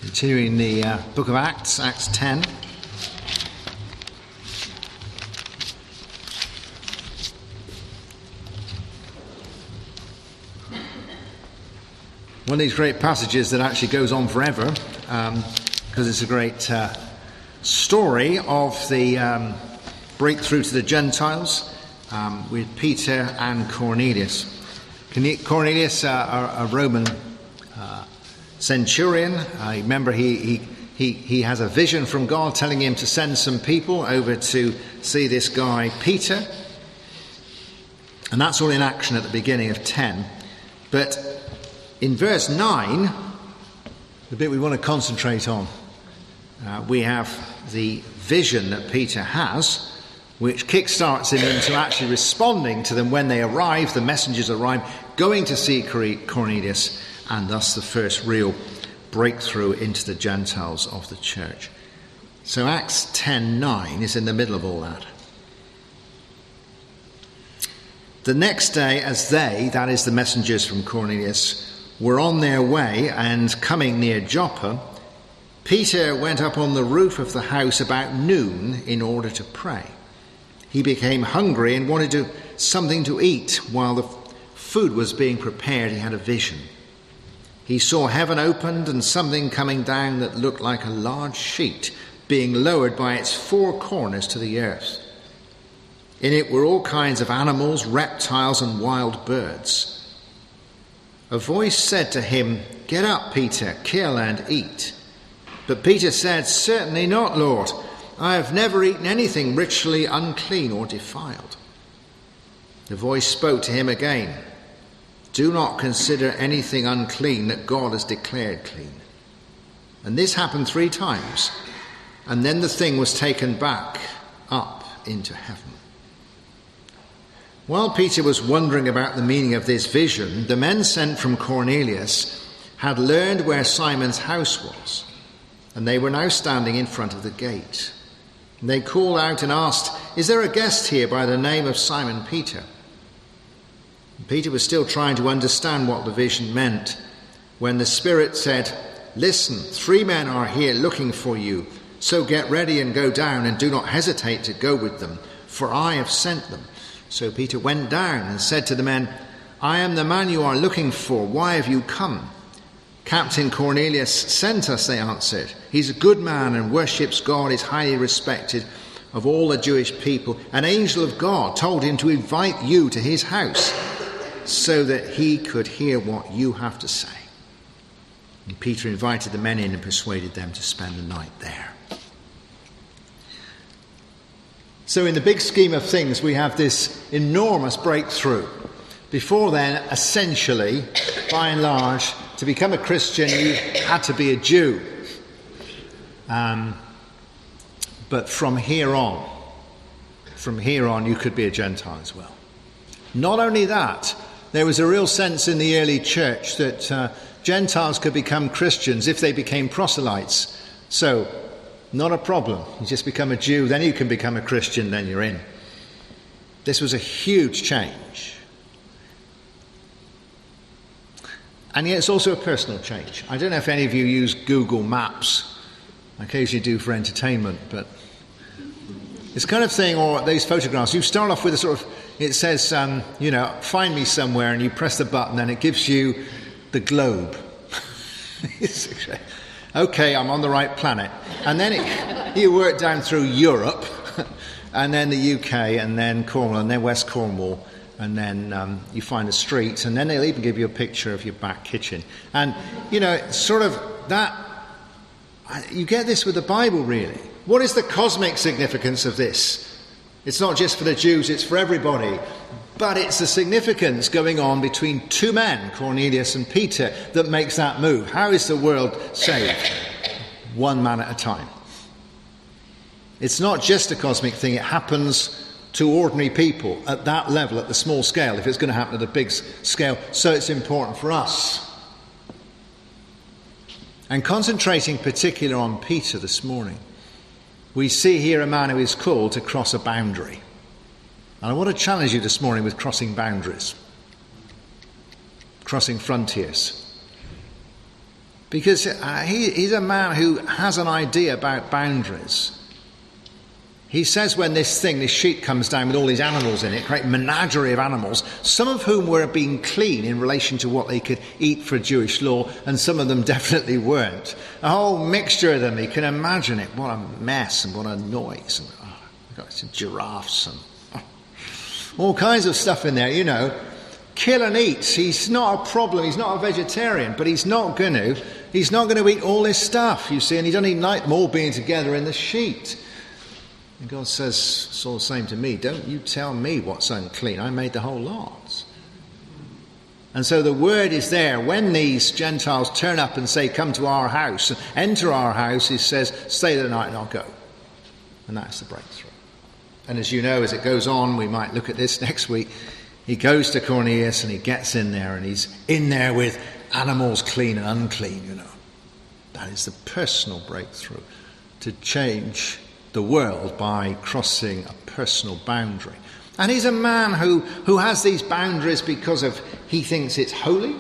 Continuing the book of Acts, Acts 10. One of these great passages that actually goes on forever, because it's a great story of the breakthrough to the Gentiles with Peter and Cornelius. Cornelius, a Roman centurion. Remember, he has a vision from God telling him to send some people over to see this guy Peter, and that's all in action at the beginning of 10. But in verse 9, the bit we want to concentrate on, we have the vision that Peter has, which kickstarts him into actually responding to them when they arrive. The messengers arrive, going to see Cornelius, and thus the first real breakthrough into the Gentiles of the church. So Acts 10:9 is in the middle of all that. The next day, as they, that is the messengers from Cornelius, were on their way and coming near Joppa, Peter went up on the roof of the house about noon in order to pray. He became hungry and wanted something to eat. While the food was being prepared, he had a vision. He saw heaven opened and something coming down that looked like a large sheet being lowered by its four corners to the earth. In it were all kinds of animals, reptiles, and wild birds. A voice said to him, "Get up, Peter, kill and eat." But Peter said, "Certainly not, Lord. I have never eaten anything ritually unclean or defiled." The voice spoke to him again, "Do not consider anything unclean that God has declared clean." And this happened 3 times, and then the thing was taken back up into heaven. While Peter was wondering about the meaning of this vision, the men sent from Cornelius had learned where Simon's house was, and they were now standing in front of the gate. And they called out and asked, "Is there a guest here by the name of Simon Peter?" And Peter was still trying to understand what the vision meant when the Spirit said, "Listen, 3 men are here looking for you, so get ready and go down, and do not hesitate to go with them, for I have sent them." So Peter went down and said to the men, "I am the man you are looking for. Why have you come?" "Captain Cornelius sent us," they answered. "He's a good man and worships God, is highly respected of all the Jewish people. An angel of God told him to invite you to his house so that he could hear what you have to say." And Peter invited the men in and persuaded them to spend the night there. So in the big scheme of things, we have this enormous breakthrough. Before then, essentially, by and large, to become a Christian, you had to be a Jew. But from here on, you could be a Gentile as well. Not only that, there was a real sense in the early church that Gentiles could become Christians if they became proselytes. So, not a problem. You just become a Jew, then you can become a Christian, then you're in. This was a huge change. And yet it's also a personal change. I don't know if any of you use Google Maps. I occasionally do for entertainment, but this kind of thing, or these photographs, you start off with a sort of, it says, find me somewhere, and you press the button and it gives you the globe. Okay, I'm on the right planet. And then you work down through Europe, and then the UK, and then Cornwall, and then West Cornwall, and then you find a street, and then they'll even give you a picture of your back kitchen. And, sort of that, you get this with the Bible, really. What is the cosmic significance of this? It's not just for the Jews, it's for everybody. But it's the significance going on between 2 men, Cornelius and Peter, that makes that move. How is the world saved? 1 man at a time. It's not just a cosmic thing, it happens to ordinary people at that level, at the small scale, if it's going to happen at a big scale. So it's important for us. And concentrating particularly on Peter this morning, we see here a man who is called to cross a boundary. And I want to challenge you this morning with crossing boundaries, crossing frontiers. Because he's a man who has an idea about boundaries. He says when this sheet comes down with all these animals in it, great menagerie of animals, some of whom were being clean in relation to what they could eat for Jewish law, and some of them definitely weren't. A whole mixture of them, you can imagine it. What a mess and what a noise. And, we've got some giraffes and all kinds of stuff in there, Kill and eat. He's not a problem. He's not a vegetarian, but he's not going to eat all this stuff, you see, and he doesn't even like them all being together in the sheet. And God says, it's all the same to me. Don't you tell me what's unclean. I made the whole lot. And so the word is there. When these Gentiles turn up and say, come to our house, enter our house, he says, stay the night and I'll go. And that's the breakthrough. And as you know, as it goes on, we might look at this next week, he goes to Cornelius and he gets in there and he's in there with animals clean and unclean, That is the personal breakthrough, to change the world by crossing a personal boundary. And he's a man who has these boundaries because he thinks it's holy.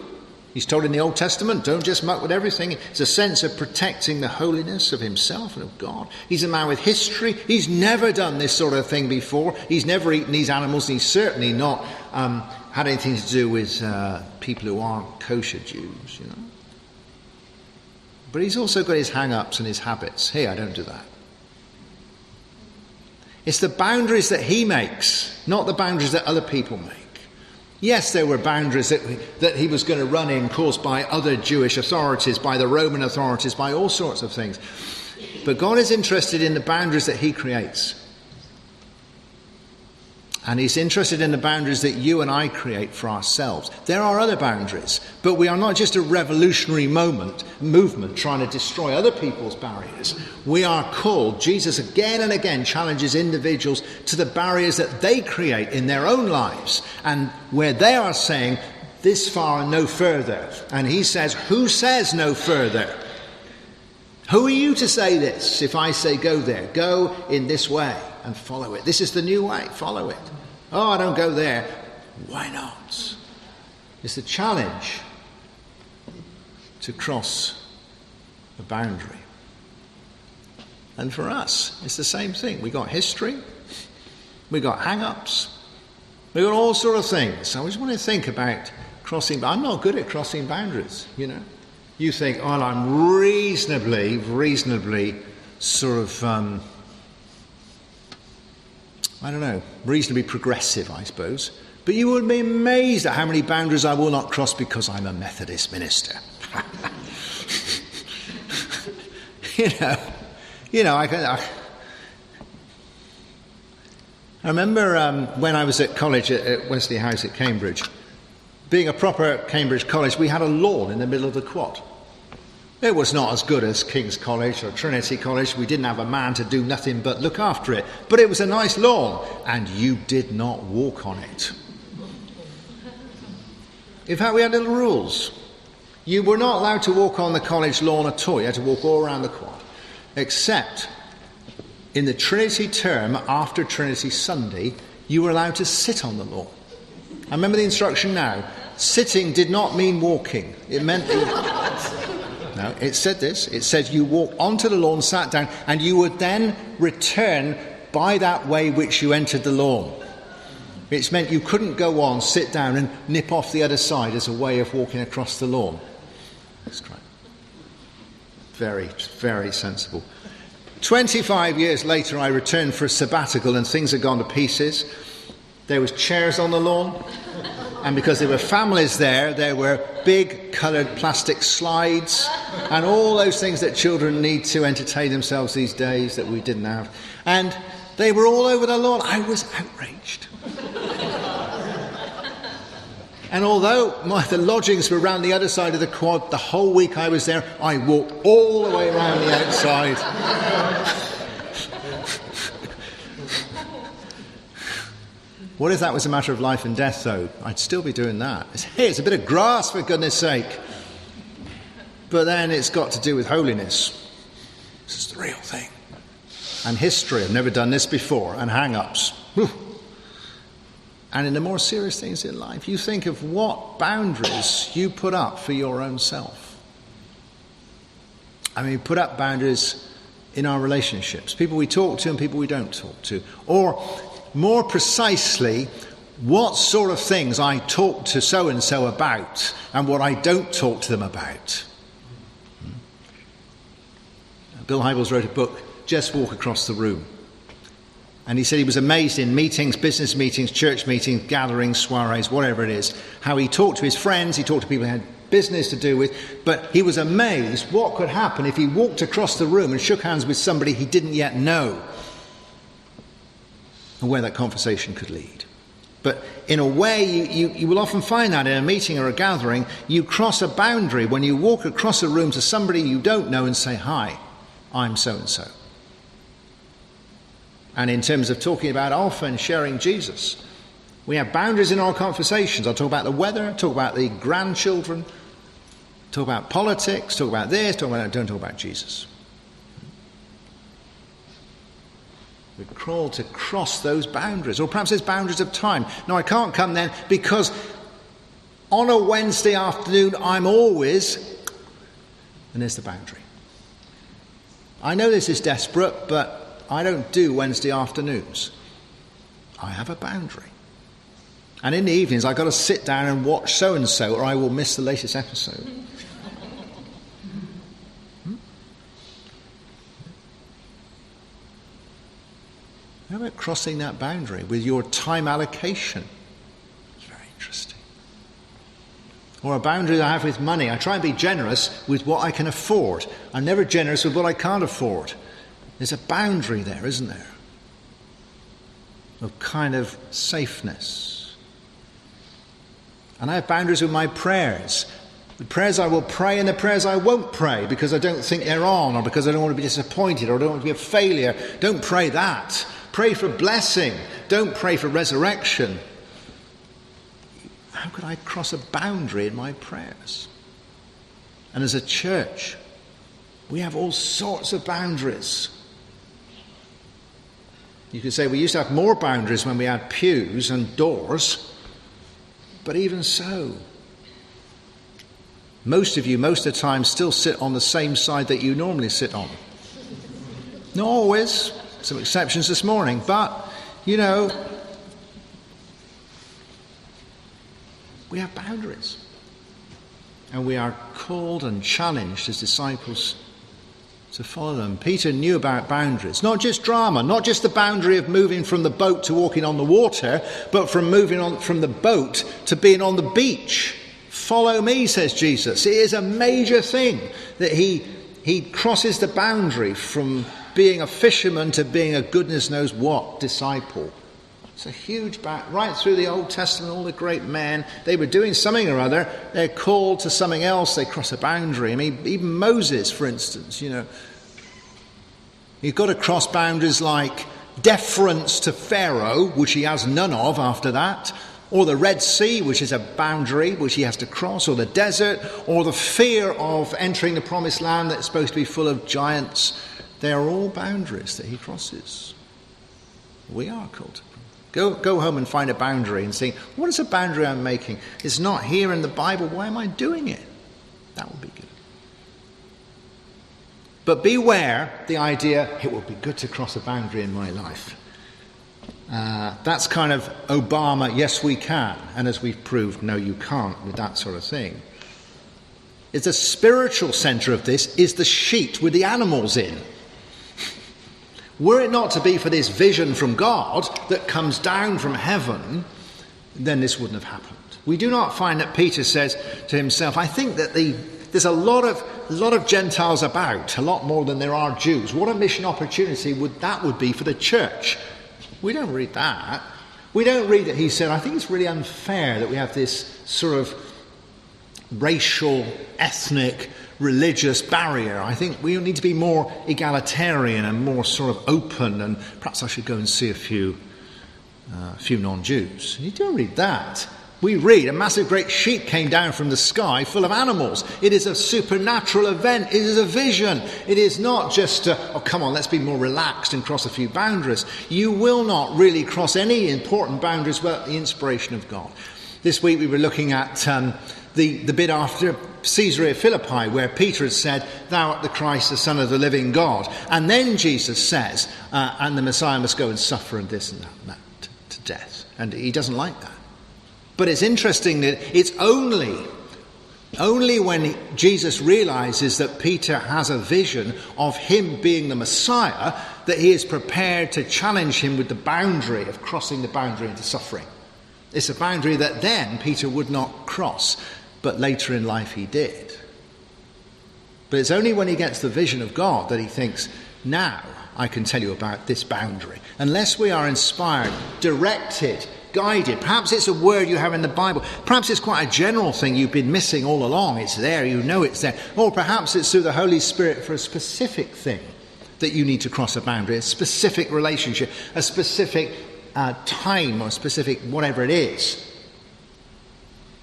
He's told in the Old Testament, don't just muck with everything. It's a sense of protecting the holiness of himself and of God. He's a man with history. He's never done this sort of thing before. He's never eaten these animals, and he's certainly not had anything to do with people who aren't kosher Jews, But he's also got his hang-ups and his habits. Hey, I don't do that. It's the boundaries that he makes, not the boundaries that other people make. Yes, there were boundaries that he was going to run in, caused by other Jewish authorities, by the Roman authorities, by all sorts of things. But God is interested in the boundaries that he creates. And he's interested in the boundaries that you and I create for ourselves. There are other boundaries, but we are not just a revolutionary movement trying to destroy other people's barriers. We are called, Jesus again and again challenges individuals to the barriers that they create in their own lives, and where they are saying, this far and no further. And he says, who says no further? Who are you to say this? If I say go there, go in this way and follow it. This is the new way, follow it. Oh, I don't go there. Why not? It's the challenge to cross a boundary. And for us, it's the same thing. We got history, we got hang-ups, we got all sort of things. So I just want to think about crossing. I'm not good at crossing boundaries, You think, oh, I'm reasonably sort of, reasonably progressive, I suppose. But you would be amazed at how many boundaries I will not cross because I'm a Methodist minister. I remember when I was at college at Wesley House at Cambridge, being a proper Cambridge college, we had a lawn in the middle of the quad. It was not as good as King's College or Trinity College. We didn't have a man to do nothing but look after it. But it was a nice lawn, and you did not walk on it. In fact, we had little rules. You were not allowed to walk on the college lawn at all. You had to walk all around the quad. Except in the Trinity term, after Trinity Sunday, you were allowed to sit on the lawn. I remember the instruction now. Sitting did not mean walking. It meant... No, it said this. It said you walked onto the lawn, sat down, and you would then return by that way which you entered the lawn. It meant you couldn't go on, sit down, and nip off the other side as a way of walking across the lawn. That's great. Very, very sensible. 25 years later, I returned for a sabbatical, and things had gone to pieces. There was chairs on the lawn. And because there were families there were big coloured plastic slides and all those things that children need to entertain themselves these days that we didn't have. And they were all over the lawn. I was outraged. And although the lodgings were around the other side of the quad, the whole week I was there, I walked all the way around the outside. What if that was a matter of life and death, though? I'd still be doing that. Hey, it's a bit of grass, for goodness sake. But then it's got to do with holiness. This is the real thing. And history. I've never done this before. And hang-ups. And in the more serious things in life, you think of what boundaries you put up for your own self. I mean, we put up boundaries in our relationships, people we talk to and people we don't talk to. Or more precisely, what sort of things I talk to so-and-so about and what I don't talk to them about. Bill Hybels wrote a book, Just Walk Across the Room. And he said he was amazed in meetings, business meetings, church meetings, gatherings, soirees, whatever it is, how he talked to his friends, he talked to people he had business to do with, but he was amazed what could happen if he walked across the room and shook hands with somebody he didn't yet know, and where that conversation could lead. But in a way, you will often find that in a meeting or a gathering, you cross a boundary when you walk across a room to somebody you don't know and say, "Hi, I'm so-and-so." And in terms of talking about Alpha and sharing Jesus, we have boundaries in our conversations. I'll talk about the weather, talk about the grandchildren, talk about politics, talk about this, don't talk about Jesus. We're called to cross those boundaries, or perhaps there's boundaries of time. No, I can't come then because on a Wednesday afternoon I'm always, and there's the boundary. I know this is desperate, but I don't do Wednesday afternoons. I have a boundary. And in the evenings I've got to sit down and watch so-and-so or I will miss the latest episode. How about crossing that boundary with your time allocation? It's very interesting. Or a boundary I have with money. I try and be generous with what I can afford. I'm never generous with what I can't afford. There's a boundary there, isn't there? Of kind of safeness. And I have boundaries with my prayers. The prayers I will pray and the prayers I won't pray because I don't think they're on, or because I don't want to be disappointed, or I don't want to be a failure. Don't pray that. Pray for blessing. Don't pray for resurrection. How could I cross a boundary in my prayers? And as a church, we have all sorts of boundaries. You could say we used to have more boundaries when we had pews and doors, but even so, most of you, most of the time, still sit on the same side that you normally sit on. Not always. Some exceptions this morning, but, you know, we have boundaries. And we are called and challenged as disciples to follow them. Peter knew about boundaries. Not just drama, not just the boundary of moving from the boat to walking on the water, but from moving on from the boat to being on the beach. Follow me, says Jesus. It is a major thing that he crosses the boundary from being a fisherman to being a goodness knows what disciple. It's a huge right through the Old Testament, all the great men, they were doing something or other. They're called to something else. They cross a boundary. I mean, even Moses, for instance, you know, you've got to cross boundaries like deference to Pharaoh, which he has none of after that, or the Red Sea, which is a boundary which he has to cross, or the desert, or the fear of entering the promised land that's supposed to be full of giants. They are all boundaries that he crosses. We are called to go home and find a boundary and think, what is a boundary I'm making? It's not here in the Bible. Why am I doing it? That would be good. But beware the idea, it would be good to cross a boundary in my life. That's kind of Obama, yes we can. And as we've proved, no you can't with that sort of thing. It's the spiritual centre of this is the sheet with the animals in. Were it not to be for this vision from God that comes down from heaven, then this wouldn't have happened. We do not find that Peter says to himself, I think that there's a lot of Gentiles about, a lot more than there are Jews. What a mission opportunity would be for the church. We don't read that. We don't read that he said, I think it's really unfair that we have this sort of racial, ethnic, religious barrier. I think we need to be more egalitarian and more sort of open, and perhaps I should go and see a few non-Jews. You don't read that. We read a massive great sheet came down from the sky full of animals. It is a supernatural event. It is a vision. It is not just, oh come on, let's be more relaxed and cross a few boundaries. You will not really cross any important boundaries without the inspiration of God. This week we were looking at the bit after Caesarea Philippi where Peter had said, "Thou art the Christ, the Son of the living God." And then Jesus says, and the Messiah must go and suffer and this and that to death. And he doesn't like that. But it's interesting that it's only when Jesus realizes that Peter has a vision of him being the Messiah that he is prepared to challenge him with the boundary of crossing the boundary into suffering. It's a boundary that then Peter would not cross, but later in life he did. But it's only when he gets the vision of God that he thinks, now I can tell you about this boundary. Unless we are inspired, directed, guided. Perhaps it's a word you have in the Bible. Perhaps it's quite a general thing you've been missing all along. It's there, you know it's there. Or perhaps it's through the Holy Spirit for a specific thing that you need to cross a boundary, a specific relationship, a specific time or a specific whatever it is.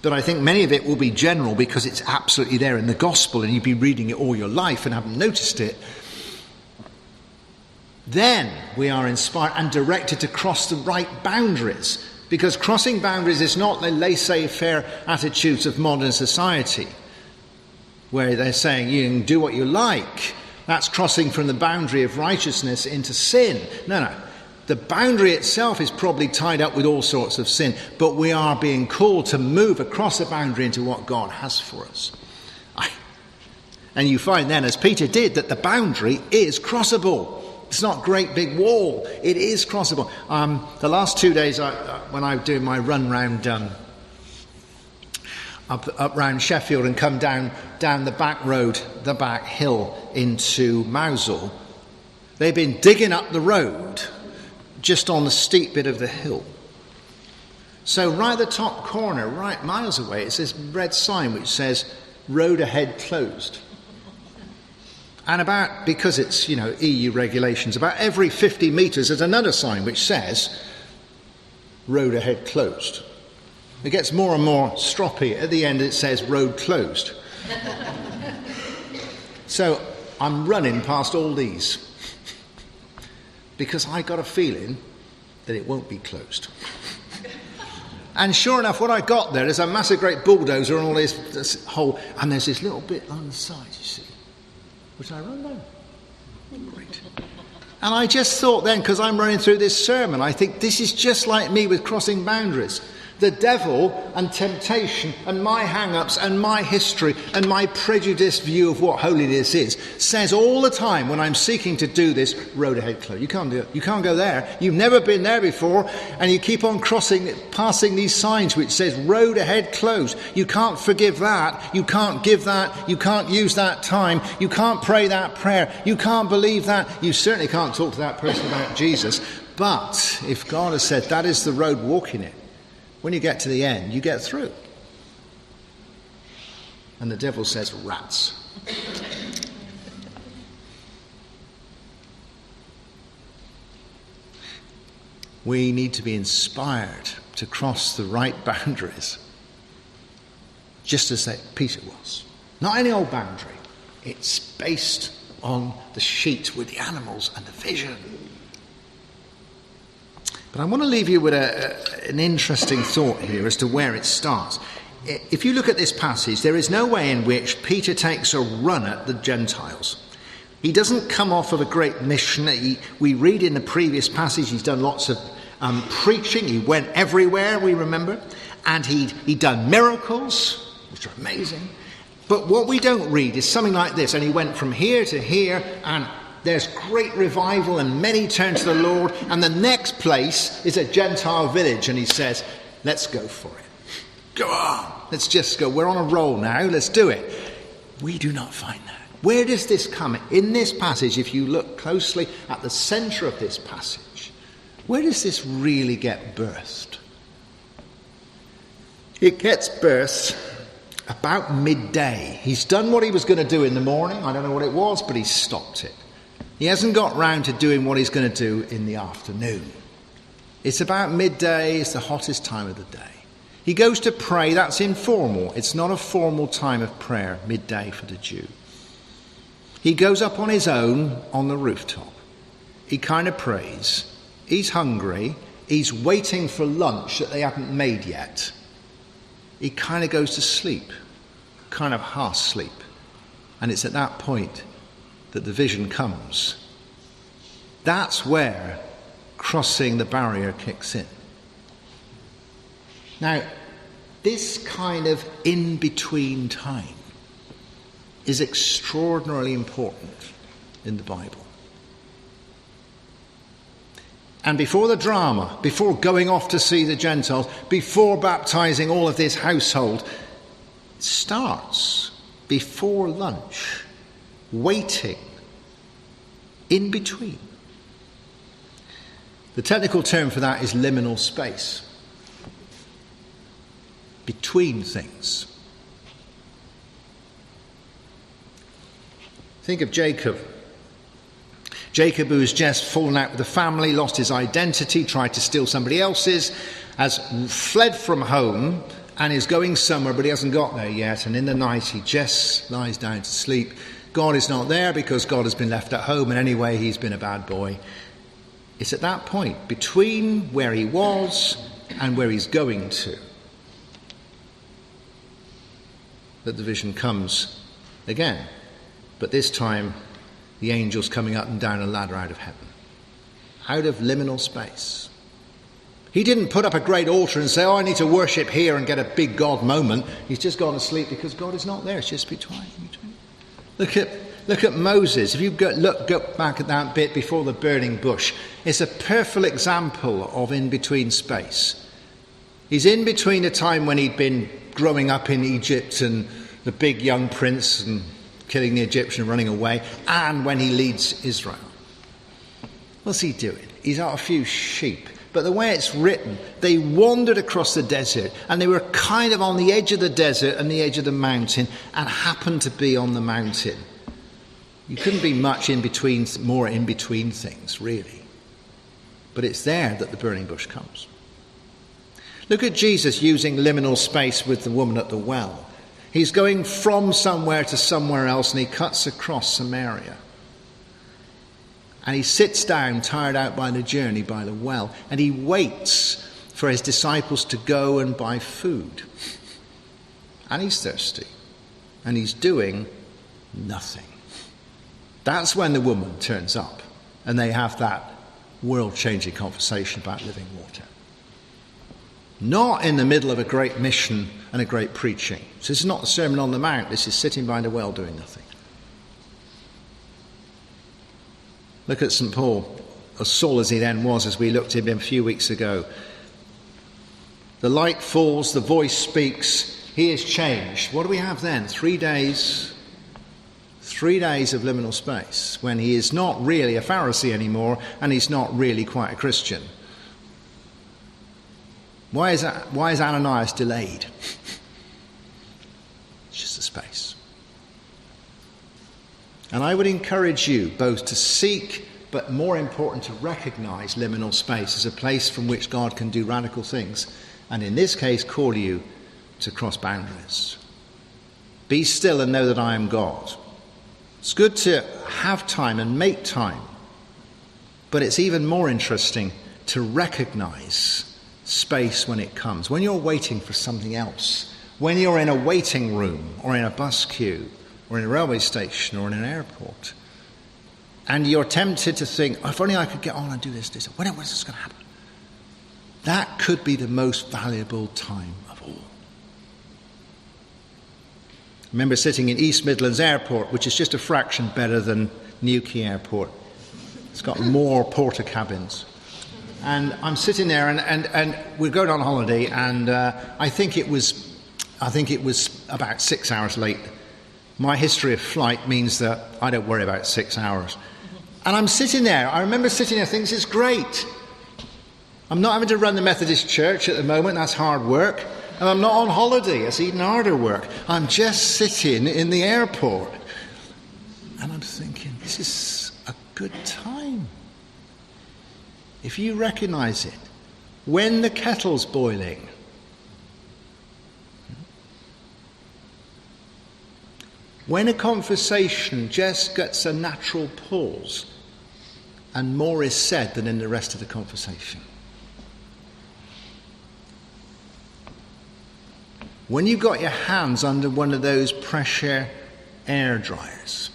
But I think many of it will be general because it's absolutely there in the gospel and you've been reading it all your life and haven't noticed it. Then we are inspired and directed to cross the right boundaries, because crossing boundaries is not the laissez-faire attitudes of modern society where they're saying you can do what you like. That's crossing from the boundary of righteousness into sin. No. The boundary itself is probably tied up with all sorts of sin, but we are being called to move across the boundary into what God has for us. And you find then, as Peter did, that the boundary is crossable. It's not a great big wall. It is crossable. The last 2 days when I was doing my run round up round Sheffield and come down the back road, the back hill into Mousehole, they've been digging up the road just on the steep bit of the hill. So right at the top corner, right miles away, it's this red sign which says, "Road ahead closed." And because it's, EU regulations, about every 50 metres there's another sign which says, "Road ahead closed." It gets more and more stroppy. At the end it says, "Road closed." So I'm running past all these because I got a feeling that it won't be closed. And sure enough, what I got there is a massive great bulldozer and all this hole, and there's this little bit on the side, you see, which I run down. Great. And I just thought then, because I'm running through this sermon, I think this is just like me with crossing boundaries. The devil and temptation and my hang-ups and my history and my prejudiced view of what holiness is says all the time when I'm seeking to do this, road ahead closed. You can't do it. You can't go there. You've never been there before, and you keep on passing these signs which says road ahead closed. You can't forgive that. You can't give that. You can't use that time. You can't pray that prayer. You can't believe that. You certainly can't talk to that person about Jesus. But if God has said that is the road, walk in it. When you get to the end, you get through. And the devil says, rats. We need to be inspired to cross the right boundaries, just as Peter was. Not any old boundary. It's based on the sheet with the animals and the vision. But I want to leave you with an interesting thought here as to where it starts. If you look at this passage, there is no way in which Peter takes a run at the Gentiles. He doesn't come off of a great mission. We read in the previous passage he's done lots of preaching. He went everywhere, we remember. And he'd done miracles, which are amazing. But what we don't read is something like this. And he went from here to here, and there's great revival and many turn to the Lord, and the next place is a Gentile village, and he says, let's go for it. Go on, let's just go. We're on a roll now, let's do it. We do not find that. Where does this come? In this passage, if you look closely at the centre of this passage, where does this really get birthed? It gets birthed about midday. He's done what he was going to do in the morning. I don't know what it was, but he's stopped it. He hasn't got round to doing what he's going to do in the afternoon. It's about midday. It's the hottest time of the day. He goes to pray. That's informal. It's not a formal time of prayer, midday for the Jew. He goes up on his own on the rooftop. He kind of prays. He's hungry. He's waiting for lunch that they haven't made yet. he kind of goes to sleep, kind of half sleep. And it's at that point that the vision comes. That's where crossing the barrier kicks in. Now, this kind of in-between time is extraordinarily important in the Bible. And before the drama, before going off to see the Gentiles, before baptizing all of this household, it starts before lunch, waiting, in between. The technical term for that is liminal space. Between things. Think of Jacob. Jacob, who's just fallen out with the family, lost his identity, tried to steal somebody else's, has fled from home and is going somewhere, but he hasn't got there yet. And in the night, he just lies down to sleep. God is not there because God has been left at home, and anyway, he's been a bad boy. It's at that point, between where he was and where he's going to, that the vision comes again. But this time, the angel's coming up and down a ladder out of heaven, out of liminal space. He didn't put up a great altar and say, I need to worship here and get a big God moment. He's just gone to sleep because God is not there. It's just between. Look at Moses. If you go back at that bit before the burning bush, it's a perfect example of in-between space. He's in between a time when he'd been growing up in Egypt and the big young prince and killing the Egyptian and running away, and when he leads Israel. What's he doing? He's out a few sheep. But the way it's written, they wandered across the desert, and they were kind of on the edge of the desert and the edge of the mountain, and happened to be on the mountain. You couldn't be much more in between things, really. But it's there that the burning bush comes. Look at Jesus using liminal space with the woman at the well. He's going from somewhere to somewhere else, and he cuts across Samaria. And he sits down, tired out by the journey, by the well, and he waits for his disciples to go and buy food. And he's thirsty, and he's doing nothing. That's when the woman turns up, and they have that world-changing conversation about living water. Not in the middle of a great mission and a great preaching. So this is not the Sermon on the Mount. This is sitting by the well doing nothing. Look at St. Paul, as Saul as he then was, as we looked at him a few weeks ago. The light falls, the voice speaks, he is changed. What do we have then? 3 days. 3 days of liminal space, when he is not really a Pharisee anymore, and he's not really quite a Christian. Why is Ananias delayed? It's just a space. And I would encourage you both to seek, but more important, to recognize liminal space as a place from which God can do radical things, and in this case call you to cross boundaries. Be still and know that I am God. It's good to have time and make time, but it's even more interesting to recognize space when it comes. When you're waiting for something else, when you're in a waiting room or in a bus queue or in a railway station or in an airport, and you're tempted to think, if only I could get on and do this, when is this going to happen? That could be the most valuable time of all. I remember sitting in East Midlands Airport, which is just a fraction better than Newquay Airport. It's got more porter cabins. And I'm sitting there, and we're going on holiday, and I think it was about 6 hours late. My history of flight means that I don't worry about 6 hours. And I'm sitting there. I remember sitting there thinking, this is great. I'm not having to run the Methodist church at the moment. That's hard work. And I'm not on holiday. It's even harder work. I'm just sitting in the airport. And I'm thinking, this is a good time. If you recognize it, when the kettle's boiling, when a conversation just gets a natural pause and more is said than in the rest of the conversation. when you've got your hands under one of those pressure air dryers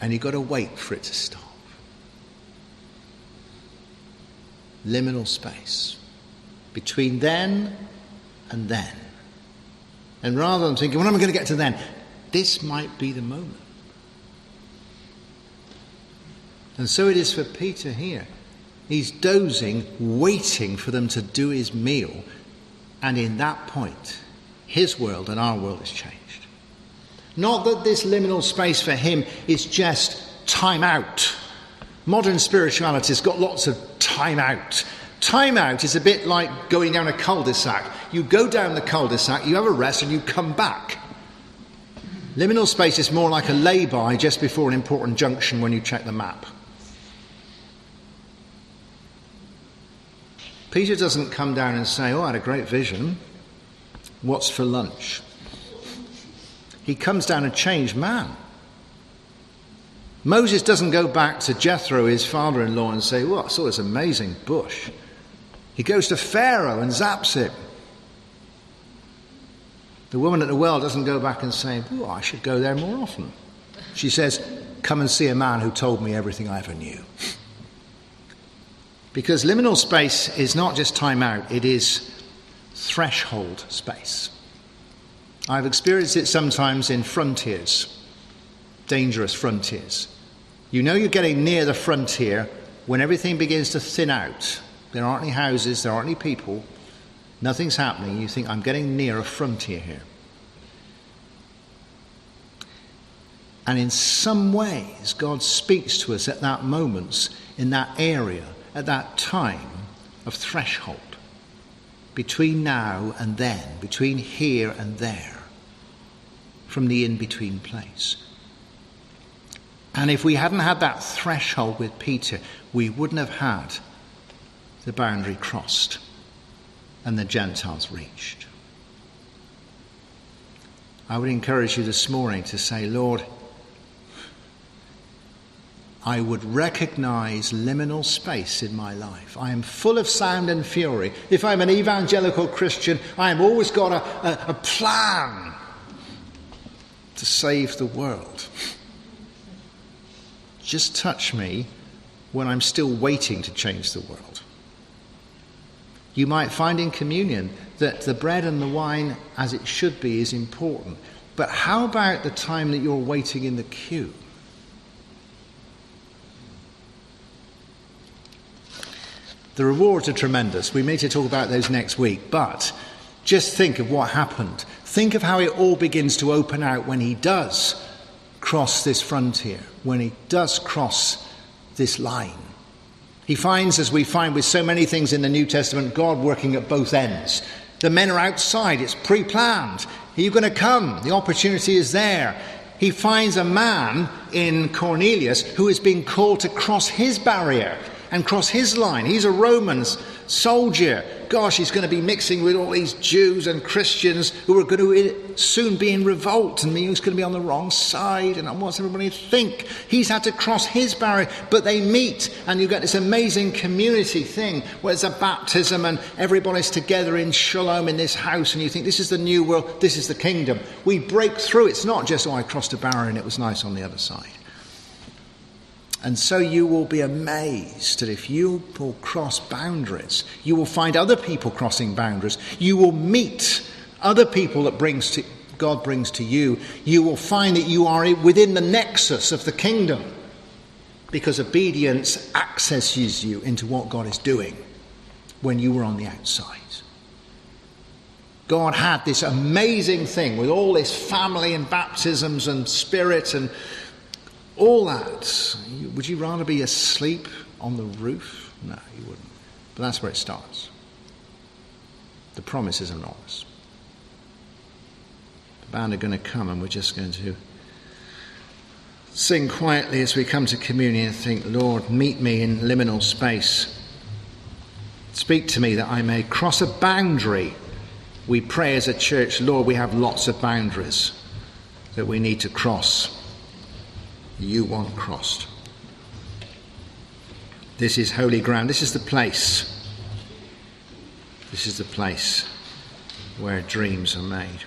and you've got to wait for it to stop. Liminal space between then and then. And rather than thinking, when am I going to get to then? This might be the moment. And so it is for Peter here. He's dozing, waiting for them to do his meal. And in that point, his world and our world has changed. Not that this liminal space for him is just time out. Modern spirituality has got lots of time out. Time out is a bit like going down a cul-de-sac. You go down the cul-de-sac, you have a rest, and you come back. Liminal space is more like a lay-by just before an important junction when you check the map. Peter doesn't come down and say, I had a great vision. What's for lunch? He comes down a changed man. Moses doesn't go back to Jethro, his father-in-law, and say, I saw this amazing bush. He goes to Pharaoh and zaps it. The woman at the well doesn't go back and say, I should go there more often. She says, come and see a man who told me everything I ever knew. Because liminal space is not just time out, it is threshold space. I've experienced it sometimes in frontiers, dangerous frontiers. You know you're getting near the frontier when everything begins to thin out. There aren't any houses, there aren't any people, nothing's happening. You think, I'm getting near a frontier here. And in some ways, God speaks to us at that moment, in that area, at that time of threshold, between now and then, between here and there, from the in-between place. And if we hadn't had that threshold with Peter, we wouldn't have had the boundary crossed and the Gentiles reached. I would encourage you this morning to say, Lord, I would recognize liminal space in my life. I am full of sound and fury. If I'm an evangelical Christian, I have always got a plan to save the world. Just touch me when I'm still waiting to change the world. You might find in communion that the bread and the wine, as it should be, is important. But how about the time that you're waiting in the queue? The rewards are tremendous. We need to talk about those next week. But just think of what happened. Think of how it all begins to open out when he does cross this frontier, when he does cross this line. He finds, as we find with so many things in the New Testament, God working at both ends. The men are outside. It's pre-planned. Are you going to come? The opportunity is there. He finds a man in Cornelius who is being called to cross his barrier and cross his line. He's a Roman soldier. Gosh, he's going to be mixing with all these Jews and Christians who are going to soon be in revolt, and he's going to be on the wrong side, and what's everybody think? He's had to cross his barrier, but they meet, and you get this amazing community thing where there's a baptism and everybody's together in shalom in this house, and you think, this is the new world, this is the kingdom. We break through. It's not just, I crossed a barrier and it was nice on the other side. And so you will be amazed that if you will cross boundaries, you will find other people crossing boundaries. You will meet other people that God brings to you. You will find that you are within the nexus of the kingdom because obedience accesses you into what God is doing when you were on the outside. God had this amazing thing with all this family and baptisms and spirit and all that. Would you rather be asleep on the roof? No, you wouldn't. But that's where it starts. The promise is enormous. The band are going to come and we're just going to sing quietly as we come to communion and think, Lord, meet me in liminal space. Speak to me that I may cross a boundary. We pray as a church, Lord, we have lots of boundaries that we need to cross. You want crossed. This is holy ground. This is the place. This is the place where dreams are made.